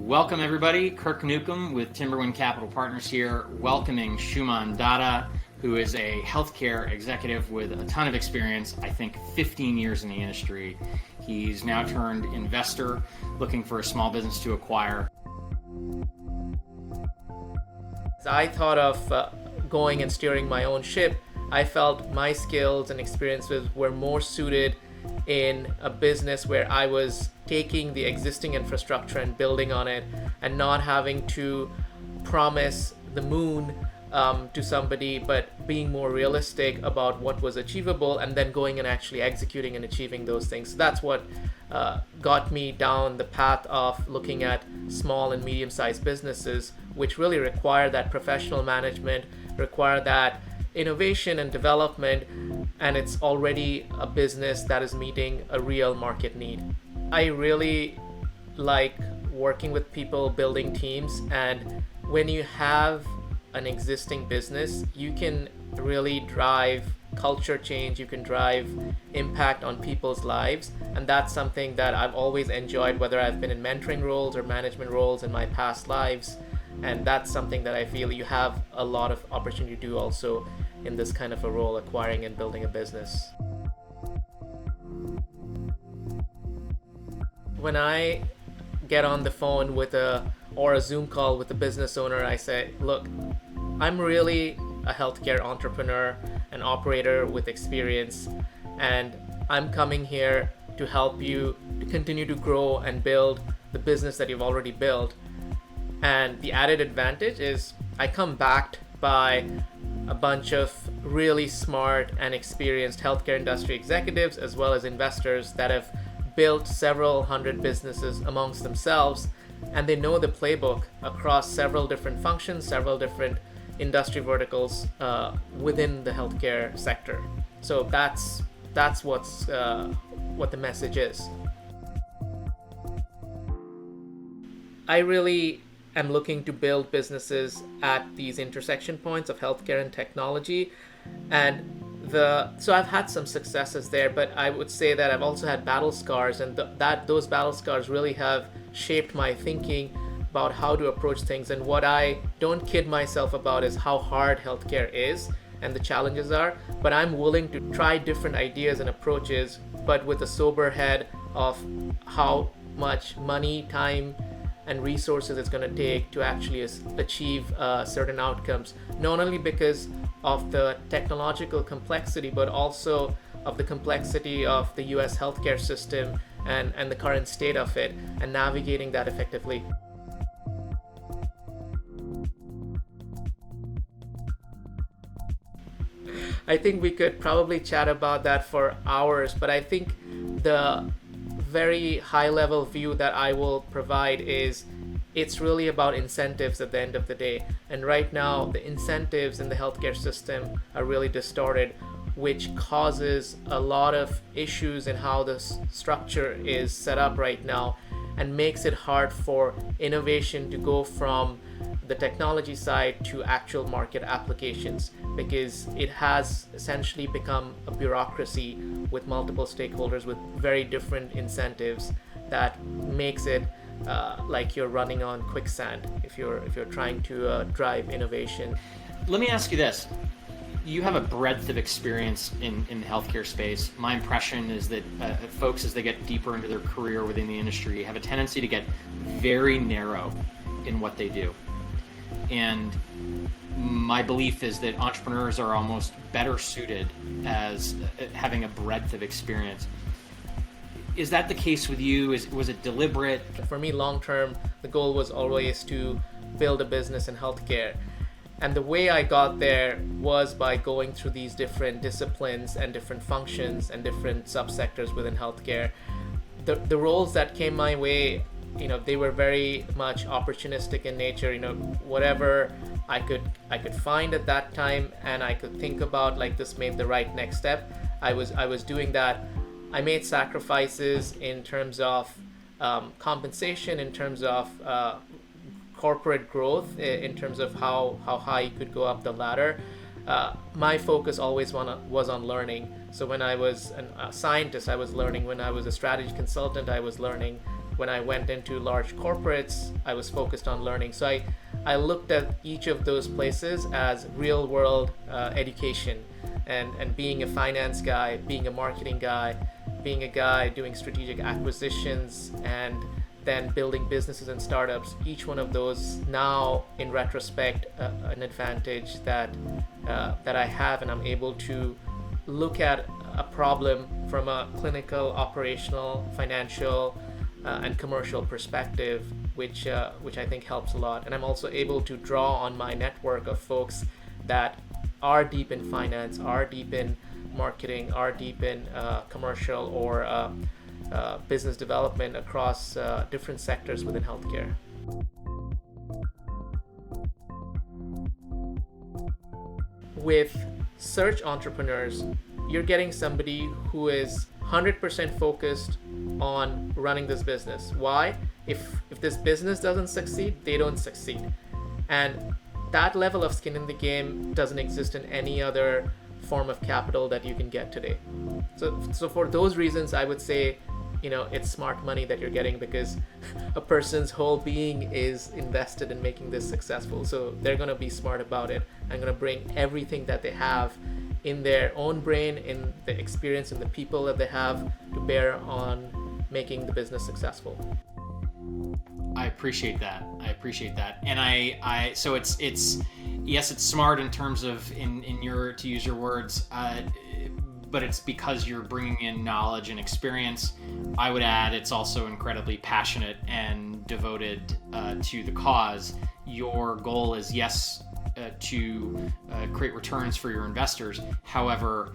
Welcome everybody, Kirk Newcomb with Timberwind Capital Partners here, welcoming Shuman Datta, who is a healthcare executive with a ton of experience, I think 15 years in the industry. He's now turned investor, looking for a small business to acquire. I thought of going and steering my own ship. I felt my skills and experiences were more suited in a business where I was taking the existing infrastructure and building on it and not having to promise the moon to somebody, but being more realistic about what was achievable and then going and actually executing and achieving those things. So that's what got me down the path of looking at small and medium-sized businesses, which really require that professional management, require that innovation and development, and it's already a business that is meeting a real market need. I really like working with people, building teams, and when you have an existing business, you can really drive culture change, you can drive impact on people's lives, and that's something that I've always enjoyed, whether I've been in mentoring roles or management roles in my past lives, and that's something that I feel you have a lot of opportunity to do also in this kind of a role, acquiring and building a business. When I get on the phone or a Zoom call with a business owner, I say, look, I'm really a healthcare entrepreneur, an operator with experience, and I'm coming here to help you to continue to grow and build the business that you've already built. And the added advantage is I come backed by a bunch of really smart and experienced healthcare industry executives as well as investors that have built several hundred businesses amongst themselves, and they know the playbook across several different functions, several different industry verticals within the healthcare sector. So that's what the message is. I really am looking to build businesses at these intersection points of healthcare and technology, and so I've had some successes there, but I would say that I've also had battle scars, and those battle scars really have shaped my thinking about how to approach things. And what I don't kid myself about is how hard healthcare is and the challenges are, but I'm willing to try different ideas and approaches, but with a sober head of how much money, time, and resources it's going to take to actually achieve certain outcomes, not only because of the technological complexity, but also of the complexity of the US healthcare system and the current state of it, and navigating that effectively. I think we could probably chat about that for hours, but I think the very high level view that I will provide is it's really about incentives at the end of the day. And right now, the incentives in the healthcare system are really distorted, which causes a lot of issues in how the structure is set up right now and makes it hard for innovation to go from the technology side to actual market applications, because it has essentially become a bureaucracy with multiple stakeholders with very different incentives that makes it like you're running on quicksand if you're trying to drive innovation. Let me ask you this. You have a breadth of experience in the healthcare space. My impression is that folks, as they get deeper into their career within the industry, have a tendency to get very narrow in what they do. And my belief is that entrepreneurs are almost better suited as having a breadth of experience. Is that the case with you? Was it deliberate? For me, long term, the goal was always to build a business in healthcare. And the way I got there was by going through these different disciplines and different functions and different subsectors within healthcare. The roles that came my way, they were very much opportunistic in nature. Whatever I could find at that time and I could think about, like, this made the right next step, I was doing that. I made sacrifices in terms of compensation, in terms of corporate growth, in terms of how high you could go up the ladder. My focus always was on learning. So when I was a scientist, I was learning. When I was a strategy consultant, I was learning. when I went into large corporates, I was focused on learning. So I looked at each of those places as real world education, and being a finance guy, being a marketing guy, being a guy doing strategic acquisitions, and then building businesses and startups. Each one of those now, in retrospect, an advantage that I have, and I'm able to look at a problem from a clinical, operational, financial, and commercial perspective, which I think helps a lot. And I'm also able to draw on my network of folks that are deep in finance, are deep in marketing, are deep in commercial or business development across different sectors within healthcare. With search entrepreneurs, you're getting somebody who is 100% focused on running this business. Why? If this business doesn't succeed, they don't succeed. And that level of skin in the game doesn't exist in any other form of capital that you can get today. So for those reasons, I would say, it's smart money that you're getting, because a person's whole being is invested in making this successful. So they're going to be smart about it and going to bring everything that they have in their own brain, in the experience and the people that they have, to bear on making the business successful. I appreciate that. And so it's yes, it's smart in terms of in your, to use your words, but it's because you're bringing in knowledge and experience. I would add it's also incredibly passionate and devoted to the cause. Your goal is, yes, to create returns for your investors. However,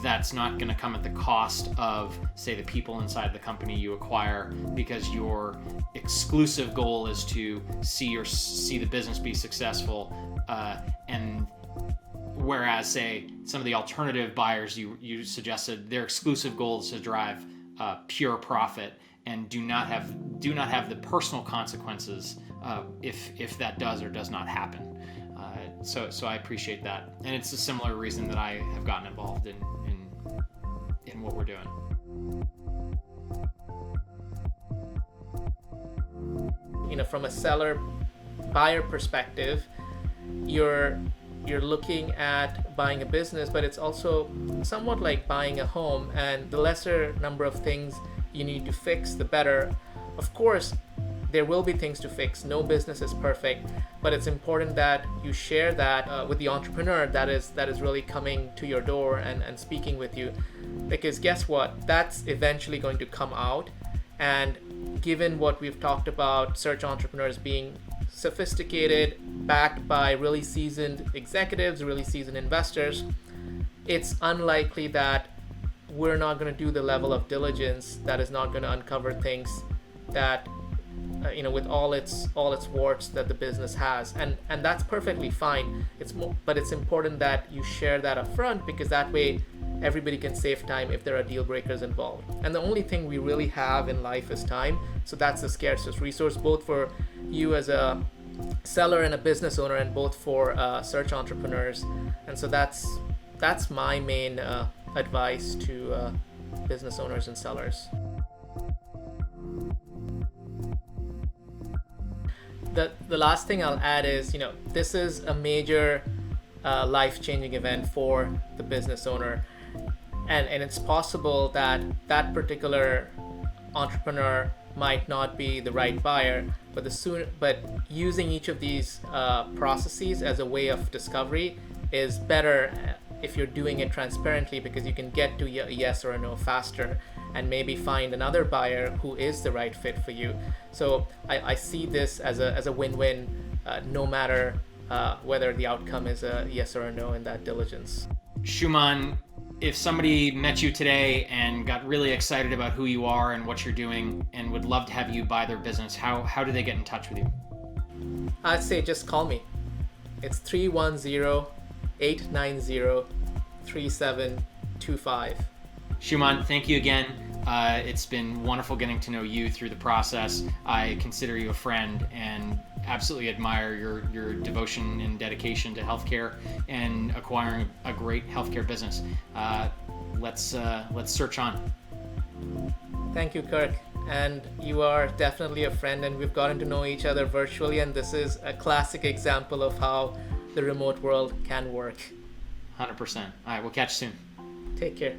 that's not going to come at the cost of, say, the people inside the company you acquire, because your exclusive goal is to see the business be successful. And whereas, say, some of the alternative buyers you suggested, their exclusive goal is to drive pure profit and do not have the personal consequences if that does or does not happen. So I appreciate that, and it's a similar reason that I have gotten involved in what we're doing. From a seller buyer perspective, you're looking at buying a business, but it's also somewhat like buying a home, and the lesser number of things you need to fix, the better. Of course, there will be things to fix. No business is perfect, but it's important that you share that with the entrepreneur that is really coming to your door and speaking with you, because guess what? That's eventually going to come out. And given what we've talked about, search entrepreneurs being sophisticated, backed by really seasoned executives, really seasoned investors, it's unlikely that we're not going to do the level of diligence that is not going to uncover things that with all its warts that the business has, and that's perfectly fine. But it's important that you share that up front, because that way everybody can save time if there are deal breakers involved. And the only thing we really have in life is time, so that's the scarcest resource, both for you as a seller and a business owner, and both for search entrepreneurs. And so that's my main advice to business owners and sellers. The last thing I'll add is, this is a major life-changing event for the business owner, and it's possible that that particular entrepreneur might not be the right buyer, but using each of these processes as a way of discovery is better if you're doing it transparently, because you can get to a yes or a no faster and maybe find another buyer who is the right fit for you. So I see this as a win-win, no matter whether the outcome is a yes or a no in that diligence. Shuman, if somebody met you today and got really excited about who you are and what you're doing and would love to have you buy their business, how do they get in touch with you? I'd say just call me. It's 310-890-3725. Shuman, thank you again. It's been wonderful getting to know you through the process. I consider you a friend and absolutely admire your devotion and dedication to healthcare and acquiring a great healthcare business. Let's search on. Thank you, Kirk. and you are definitely a friend, and we've gotten to know each other virtually, and this is a classic example of how the remote world can work. 100%. All right, we'll catch you soon. Take care.